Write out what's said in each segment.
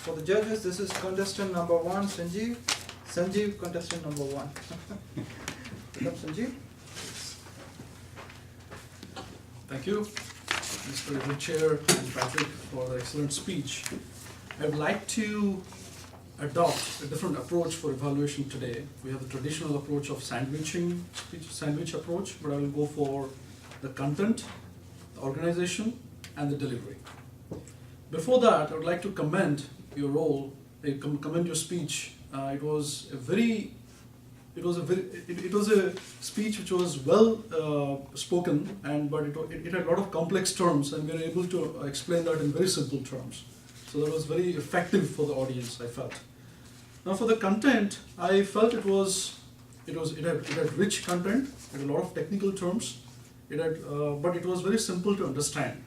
For the judges, this is contestant number 1, Sanjeev. Sanjeev, contestant number 1. Welcome, Sanjeev. Thank you, Mr. Chair and Patrick, for the excellent speech. I would like to adopt a different approach for evaluation today. We have the traditional approach of sandwich approach, but I will go for the content, the organization, and the delivery. Before that, I would like to commend your role, commend your speech. It was a speech which was well spoken, but it had a lot of complex terms, and we were able to explain that in very simple terms. So that was very effective for the audience, I felt. Now for the content, I felt it had rich content, it had a lot of technical terms, but it was very simple to understand.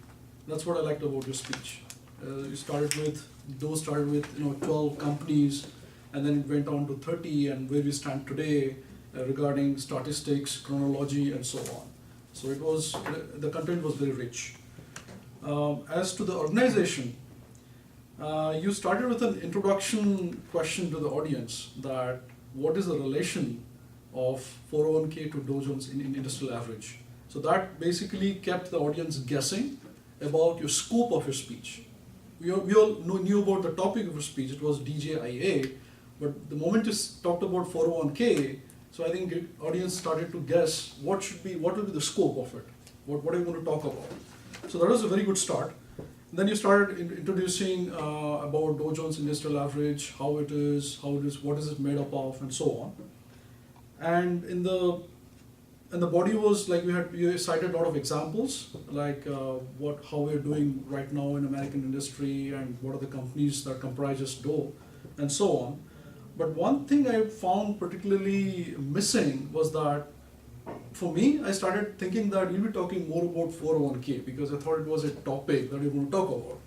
That's what I liked about your speech. You started with 12 companies, and then it went on to 30, and where we stand today regarding statistics, chronology, and so on. So the content was very rich. As to the organization, you started with an introduction question to the audience, that what is the relation of 401k to Dow Jones in industrial average. So that basically kept the audience guessing about your scope of your speech. We all knew about the topic of your speech, it was DJIA, but the moment you talked about 401k, so I think the audience started to guess what will be the scope of it, what are you going to talk about. So that was a very good start. Then you started introducing about Dow Jones Industrial Average, how it is, what is it made up of, and so on. And in the body was like you cited a lot of examples, like how we're doing right now in American industry, and what are the companies that comprises Dow, and so on. But one thing I found particularly missing was that, for me, I started thinking that you'll be talking more about 401k, because I thought it was a topic that you're going to talk about.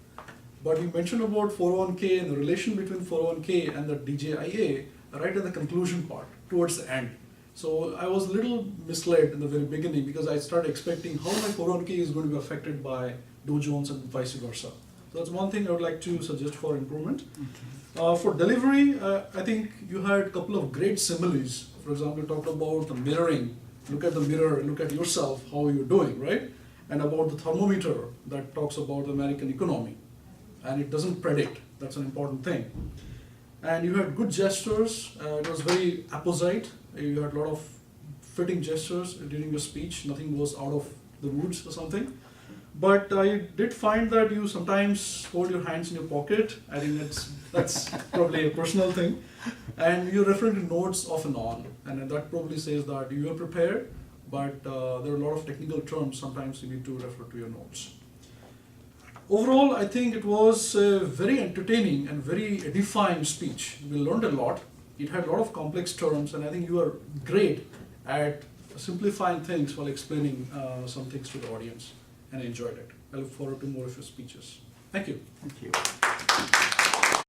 But you mentioned about 401k and the relation between 401k and the DJIA right at the conclusion part, towards the end. So I was a little misled in the very beginning, because I started expecting how my 401k is going to be affected by Dow Jones and vice versa. So that's one thing I would like to suggest for improvement. For delivery, I think you had a couple of great similes. For example, you talked about the mirroring. Look at the mirror, look at yourself, how you're doing, right? And about the thermometer that talks about the American economy. And it doesn't predict, that's an important thing. And you had good gestures, it was very apposite. You had a lot of fitting gestures during your speech, nothing was out of the woods or something. But I did find that you sometimes hold your hands in your pocket. I think that's probably a personal thing. And you're referring to notes off and on. And that probably says that you are prepared, but there are a lot of technical terms, sometimes you need to refer to your notes. Overall, I think it was a very entertaining and very edifying speech. We learned a lot. It had a lot of complex terms, and I think you are great at simplifying things while explaining some things to the audience, and I enjoyed it. I look forward to more of your speeches. Thank you. Thank you.